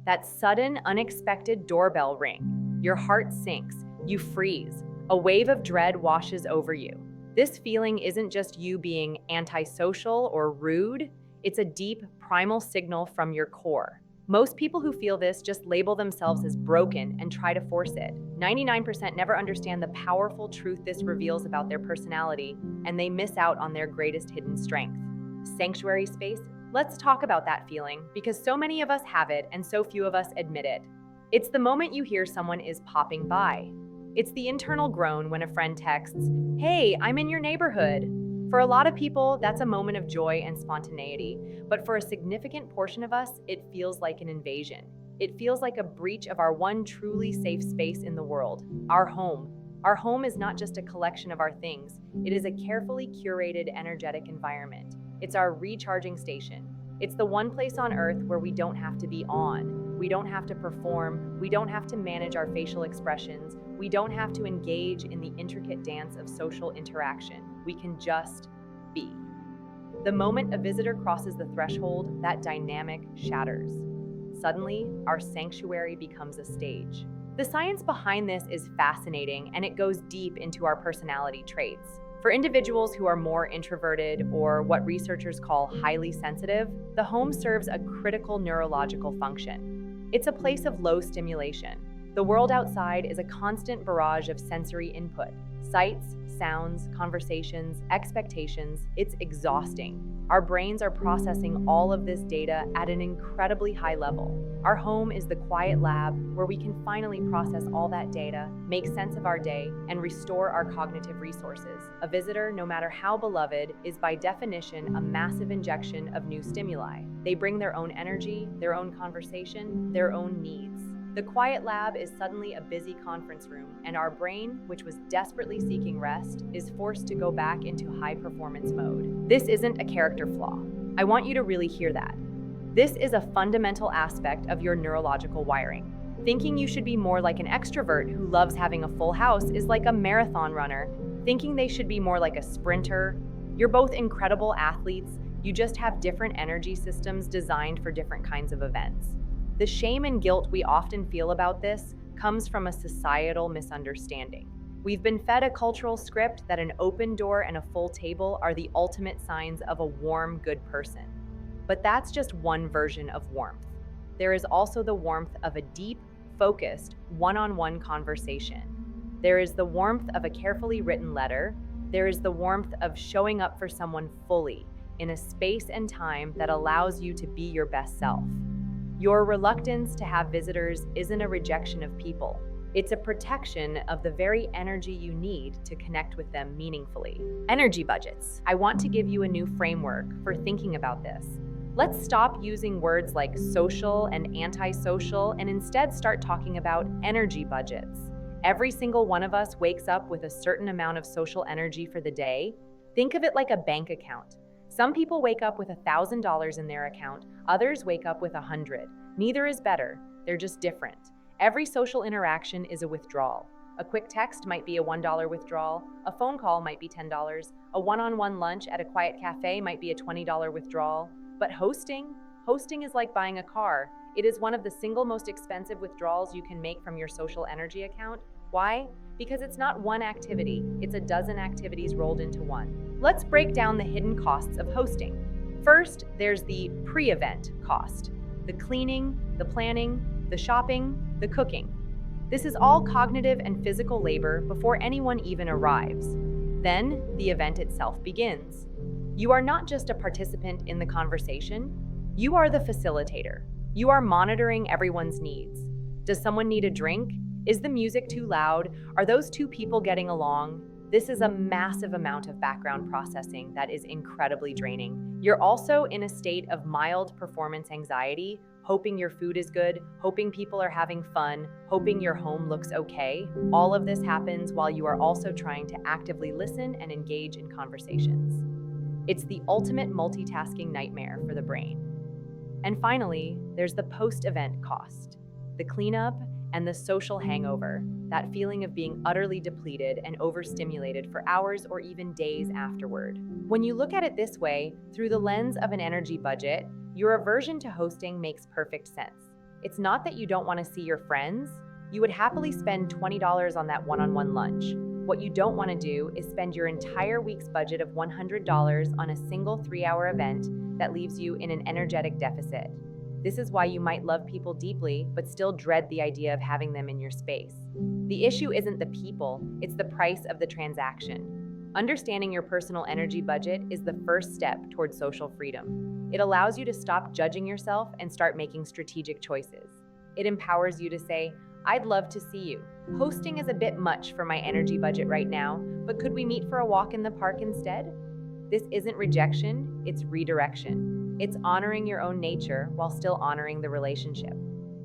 That sudden, unexpected doorbell ring. Your heart sinks. You freeze. A wave of dread washes over you. This feeling isn't just you being antisocial or rude, it's a deep, primal signal from your core. Most people who feel this just label themselves as broken and try to force it. 99% never understand the powerful truth this reveals about their personality, and they miss out on their greatest hidden strength. Sanctuary space? Let's talk about that feeling, because so many of us have it and so few of us admit it. It's the moment you hear someone is popping by. It's the internal groan when a friend texts, "Hey, I'm in your neighborhood." For a lot of people, that's a moment of joy and spontaneity, but for a significant portion of us, it feels like an invasion. It feels like a breach of our one truly safe space in the world, our home. Our home is not just a collection of our things, it is a carefully curated, energetic environment. It's our recharging station. It's the one place on earth where we don't have to be on. We don't have to perform. We don't have to manage our facial expressions. We don't have to engage in the intricate dance of social interaction. We can just be. The moment a visitor crosses the threshold, that dynamic shatters. Suddenly, our sanctuary becomes a stage. The science behind this is fascinating, and it goes deep into our personality traits. For individuals who are more introverted or what researchers call highly sensitive, the home serves a critical neurological function. It's a place of low stimulation. The world outside is a constant barrage of sensory input. Sights, sounds, conversations, expectations. It's exhausting. Our brains are processing all of this data at an incredibly high level. Our home is the quiet lab where we can finally process all that data, make sense of our day, and restore our cognitive resources. A visitor, no matter how beloved, is by definition a massive injection of new stimuli. They bring their own energy, their own conversation, their own needs. The quiet lab is suddenly a busy conference room, and our brain, which was desperately seeking rest, is forced to go back into high-performance mode. This isn't a character flaw. I want you to really hear that. This is a fundamental aspect of your neurological wiring. Thinking you should be more like an extrovert who loves having a full house is like a marathon runner thinking they should be more like a sprinter. You're both incredible athletes, you just have different energy systems designed for different kinds of events. The shame and guilt we often feel about this comes from a societal misunderstanding. We've been fed a cultural script that an open door and a full table are the ultimate signs of a warm, good person. But that's just one version of warmth. There is also the warmth of a deep, focused, one-on-one conversation. There is the warmth of a carefully written letter. There is the warmth of showing up for someone fully, in a space and time that allows you to be your best self. Your reluctance to have visitors isn't a rejection of people. It's a protection of the very energy you need to connect with them meaningfully. Energy budgets. I want to give you a new framework for thinking about this. Let's stop using words like social and antisocial and instead start talking about energy budgets. Every single one of us wakes up with a certain amount of social energy for the day. Think of it like a bank account. Some people wake up with $1,000 in their account, others wake up with 100. Neither is better, they're just different. Every social interaction is a withdrawal. A quick text might be a $1 withdrawal, a phone call might be $10, a one-on-one lunch at a quiet cafe might be a $20 withdrawal. But hosting is like buying a car. It is one of the single most expensive withdrawals you can make from your social energy account. Why? Because it's not one activity, it's a dozen activities rolled into one. Let's break down the hidden costs of hosting. First, there's the pre-event cost. The cleaning, the planning, the shopping, the cooking. This is all cognitive and physical labor before anyone even arrives. Then, the event itself begins. You are not just a participant in the conversation, you are the facilitator. You are monitoring everyone's needs. Does someone need a drink? Is the music too loud? Are those two people getting along? This is a massive amount of background processing that is incredibly draining. You're also in a state of mild performance anxiety, hoping your food is good, hoping people are having fun, hoping your home looks okay. All of this happens while you are also trying to actively listen and engage in conversations. It's the ultimate multitasking nightmare for the brain. And finally, there's the post-event cost, the cleanup and the social hangover, that feeling of being utterly depleted and overstimulated for hours or even days afterward. When you look at it this way, through the lens of an energy budget, your aversion to hosting makes perfect sense. It's not that you don't want to see your friends. You would happily spend $20 on that one-on-one lunch. What you don't want to do is spend your entire week's budget of $100 on a single 3-hour event that leaves you in an energetic deficit. This is why you might love people deeply, but still dread the idea of having them in your space. The issue isn't the people, it's the price of the transaction. Understanding your personal energy budget is the first step towards social freedom. It allows you to stop judging yourself and start making strategic choices. It empowers you to say, I'd love to see you. Hosting is a bit much for my energy budget right now, but could we meet for a walk in the park instead? This isn't rejection, it's redirection. It's honoring your own nature while still honoring the relationship.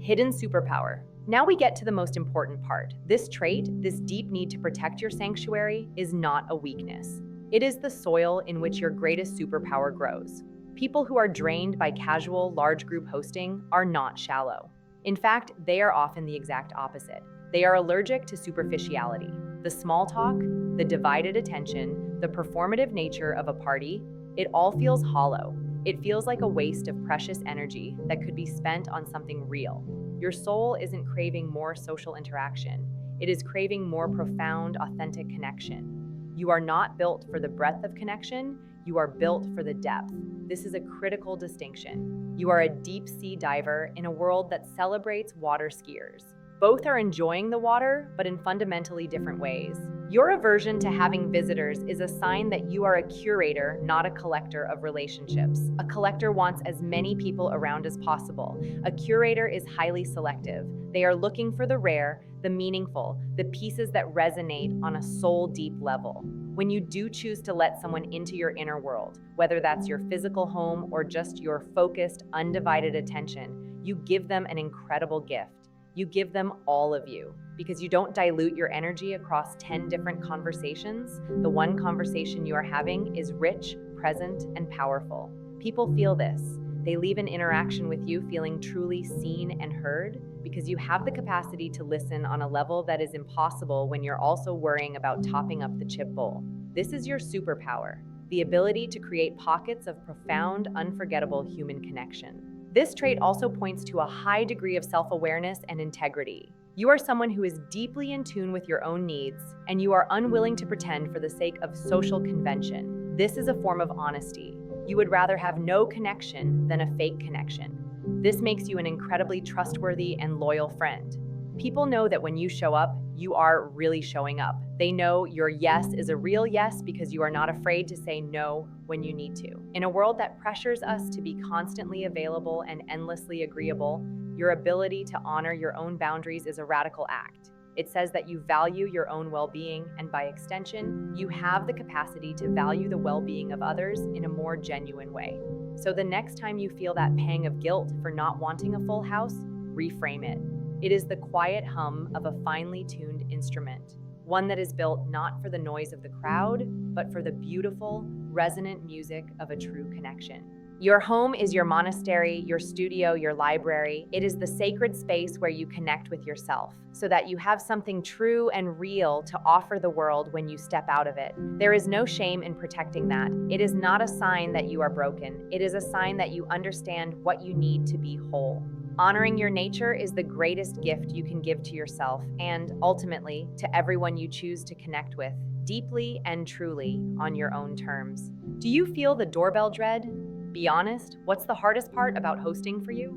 Hidden superpower. Now we get to the most important part. This trait, this deep need to protect your sanctuary, is not a weakness. It is the soil in which your greatest superpower grows. People who are drained by casual, large group hosting are not shallow. In fact, they are often the exact opposite. They are allergic to superficiality. The small talk, the divided attention, the performative nature of a party, it all feels hollow. It feels like a waste of precious energy that could be spent on something real. Your soul isn't craving more social interaction. It is craving more profound, authentic connection. You are not built for the breadth of connection, you are built for the depth. This is a critical distinction. You are a deep-sea diver in a world that celebrates water skiers. Both are enjoying the water, but in fundamentally different ways. Your aversion to having visitors is a sign that you are a curator, not a collector of relationships. A collector wants as many people around as possible. A curator is highly selective. They are looking for the rare, the meaningful, the pieces that resonate on a soul-deep level. When you do choose to let someone into your inner world, whether that's your physical home or just your focused, undivided attention, you give them an incredible gift. You give them all of you, because you don't dilute your energy across 10 different conversations. The one conversation you are having is rich, present, and powerful. People feel this. They leave an interaction with you feeling truly seen and heard, because you have the capacity to listen on a level that is impossible when you're also worrying about topping up the chip bowl. This is your superpower, the ability to create pockets of profound, unforgettable human connection. This trait also points to a high degree of self-awareness and integrity. You are someone who is deeply in tune with your own needs, and you are unwilling to pretend for the sake of social convention. This is a form of honesty. You would rather have no connection than a fake connection. This makes you an incredibly trustworthy and loyal friend. People know that when you show up, you are really showing up. They know your yes is a real yes because you are not afraid to say no when you need to. In a world that pressures us to be constantly available and endlessly agreeable, your ability to honor your own boundaries is a radical act. It says that you value your own well-being, and by extension, you have the capacity to value the well-being of others in a more genuine way. So the next time you feel that pang of guilt for not wanting a full house, reframe it. It is the quiet hum of a finely tuned instrument, one that is built not for the noise of the crowd, but for the beautiful, resonant music of a true connection. Your home is your monastery, your studio, your library. It is the sacred space where you connect with yourself, so that you have something true and real to offer the world when you step out of it. There is no shame in protecting that. It is not a sign that you are broken. It is a sign that you understand what you need to be whole. Honoring your nature is the greatest gift you can give to yourself and, ultimately, to everyone you choose to connect with, deeply and truly on your own terms. Do you feel the doorbell dread? Be honest, what's the hardest part about hosting for you?